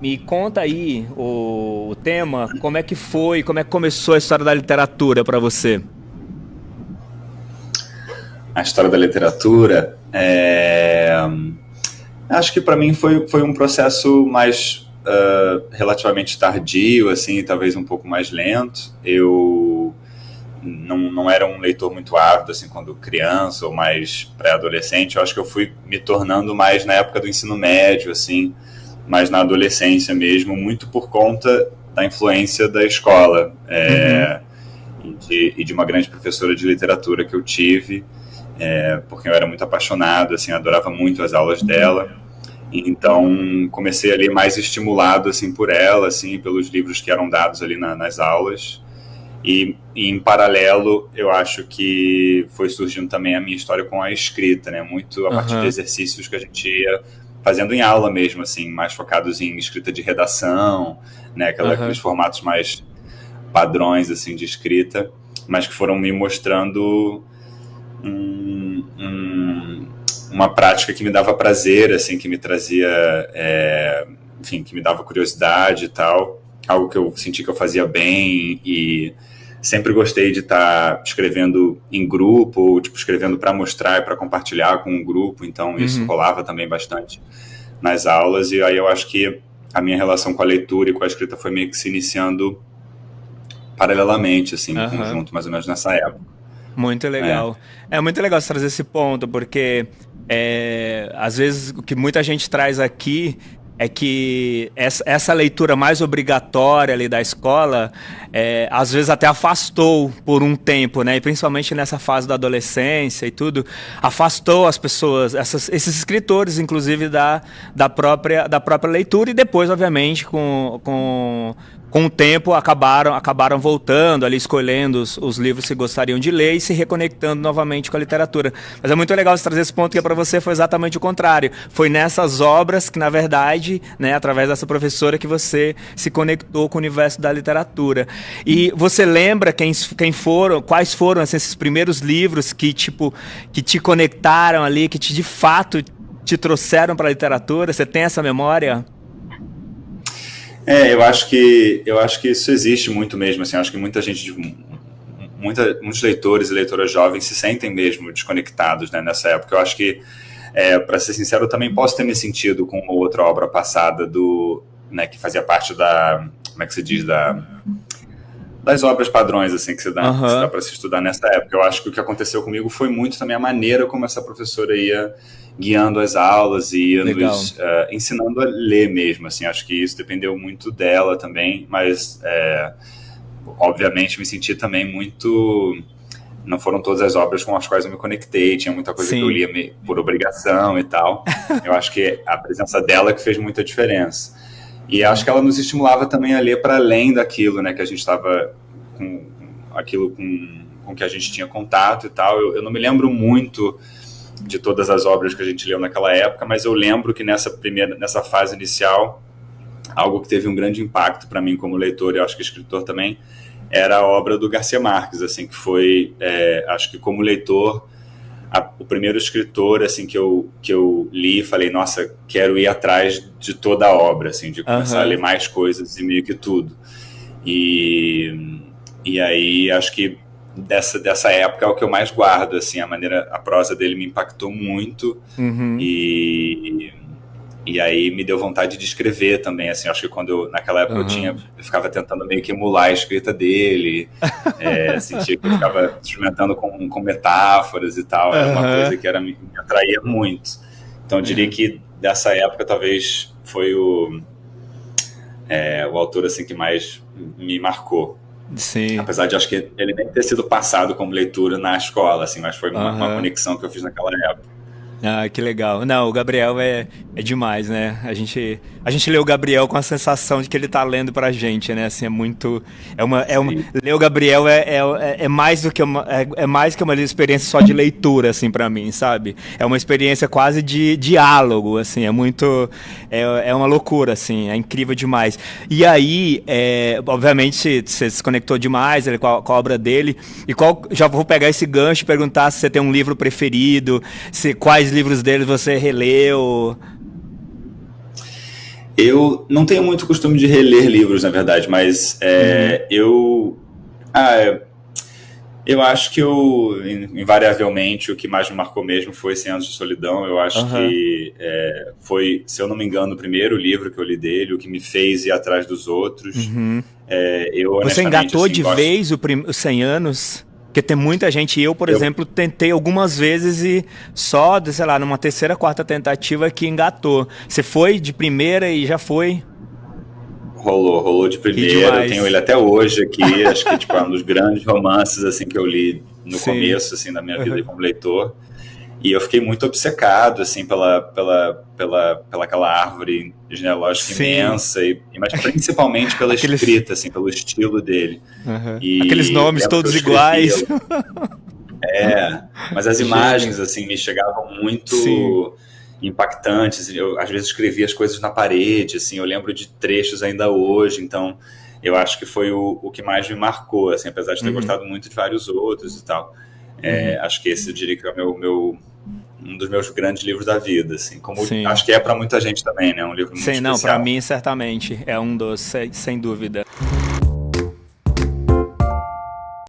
Me conta aí o tema, como é que foi, como é que começou a história da literatura para você? A história da literatura, acho que para mim foi um processo mais relativamente tardio, assim, talvez um pouco mais lento. Eu não era um leitor muito ávido, assim, quando criança ou mais pré-adolescente. Eu acho que eu fui me tornando mais na época do ensino médio, assim, mais na adolescência mesmo, muito por conta da influência da escola, Uhum, e de uma grande professora de literatura que eu tive, porque eu era muito apaixonado, assim, adorava muito as aulas dela. Então comecei ali mais estimulado assim por ela, assim, pelos livros que eram dados ali nas aulas. E em paralelo, eu acho que foi surgindo também a minha história com a escrita, né? Muito a partir de aham, exercícios que a gente ia fazendo em aula mesmo, assim, mais focados em escrita de redação, né? Aqueles aham. formatos mais padrões assim de escrita, mas que foram me mostrando uma prática que me dava prazer, assim, que me trazia, enfim, que me dava curiosidade e tal, algo que eu senti que eu fazia bem e sempre gostei de estar escrevendo em grupo, ou, tipo, escrevendo para mostrar e para compartilhar com um grupo, então isso Uhum, rolava também bastante nas aulas, e aí eu acho que a minha relação com a leitura e com a escrita foi meio que se iniciando paralelamente, assim, em aham. conjunto, mais ou menos nessa época. Muito É. legal. É muito legal você trazer esse ponto, porque às vezes o que muita gente traz aqui é que essa leitura mais obrigatória ali da escola, às vezes até afastou por um tempo, né? E principalmente nessa fase da adolescência e tudo, afastou as pessoas, esses escritores, inclusive, da própria leitura, e depois, obviamente, com o tempo acabaram voltando ali, escolhendo os livros que gostariam de ler e se reconectando novamente com a literatura. Mas é muito legal você trazer esse ponto, que para você foi exatamente o contrário. Foi nessas obras que, na verdade, né, através dessa professora, que você se conectou com o universo da literatura. E você lembra quais foram assim, esses primeiros livros que, tipo, que te conectaram ali, que de fato te trouxeram para a literatura? Você tem essa memória? Eu acho que isso existe muito mesmo, assim, eu acho que muita gente, muitos leitores e leitoras jovens se sentem mesmo desconectados, né, nessa época. Eu acho que, para ser sincero, eu também posso ter me sentido com uma outra obra passada né, que fazia parte como é que se diz, das obras padrões, assim, que se dá Aham, para se estudar nessa época. Eu acho que o que aconteceu comigo foi muito também a maneira como essa professora ia guiando as aulas e ia legal. nos ensinando a ler mesmo, assim. Acho que isso dependeu muito dela também, mas obviamente me senti também muito. Não foram todas as obras com as quais eu me conectei, tinha muita coisa que eu Sim. lia por obrigação e tal. Eu acho que a presença dela que fez muita diferença. E acho que ela nos estimulava também a ler para além daquilo, né, que a gente estava com aquilo com que a gente tinha contato e tal. Eu não me lembro muito de todas as obras que a gente leu naquela época, mas eu lembro que nessa fase inicial, algo que teve um grande impacto para mim como leitor e acho que escritor também, era a obra do Garcia Marques, assim, que foi, acho que como leitor, o primeiro escritor assim que eu li e falei, nossa, quero ir atrás de toda a obra, assim, de começar a ler Aham. mais coisas e meio que tudo. E, e aí acho que dessa época é o que eu mais guardo, assim, a prosa dele me impactou muito Uhum. e e aí me deu vontade de escrever também, assim, acho que naquela época Aham. eu ficava tentando meio que emular a escrita dele, sentia que eu ficava experimentando com metáforas e tal, era uma Aham. coisa que me atraía muito. Então eu diria É. que dessa época talvez foi o autor assim que mais me marcou. Sim. Apesar de acho que ele nem ter sido passado como leitura na escola, assim, mas foi uma Aham. conexão que eu fiz naquela época. Ah, que legal. Não, o Gabriel é demais, né? A gente lê o Gabriel com a sensação de que ele tá lendo pra gente, né? Assim, é muito. Sim. Ler o Gabriel é mais do que mais que uma experiência só de leitura, assim, pra mim, sabe? É uma experiência quase de diálogo, assim, é muito. É uma loucura, assim, é incrível demais. E aí, obviamente, você se conectou demais com a obra dele. E já vou pegar esse gancho e perguntar se você tem um livro preferido, quais livros dele você releu. Eu não tenho muito costume de reler livros, na verdade, mas eu acho que invariavelmente, o que mais me marcou mesmo foi 100 Anos de Solidão. Eu acho que foi, se eu não me engano, o primeiro livro que eu li dele, o que me fez ir atrás dos outros. Você engatou assim, de vez os 100 anos? Porque tem muita gente, eu, por exemplo, tentei algumas vezes e só, sei lá, numa terceira, quarta tentativa que engatou. Você foi de primeira e já foi? Rolou de primeira, eu tenho ele até hoje aqui, acho que tipo, é um dos grandes romances assim, que eu li no começo assim, da minha vida como leitor. E eu fiquei muito obcecado assim, pela aquela árvore genealógica imensa, mas principalmente pela escrita, assim, pelo estilo dele. E aqueles nomes todos iguais. Mas as imagens assim, me chegavam muito impactantes. Eu às vezes escrevia as coisas na parede, assim, eu lembro de trechos ainda hoje, então eu acho que foi o que mais me marcou, assim, apesar de ter gostado muito de vários outros e tal. Acho que esse eu diria que é um dos meus grandes livros da vida, assim, como acho que é para muita gente também, né? Um livro muito especial. Não, para mim certamente é um dos, sem dúvida.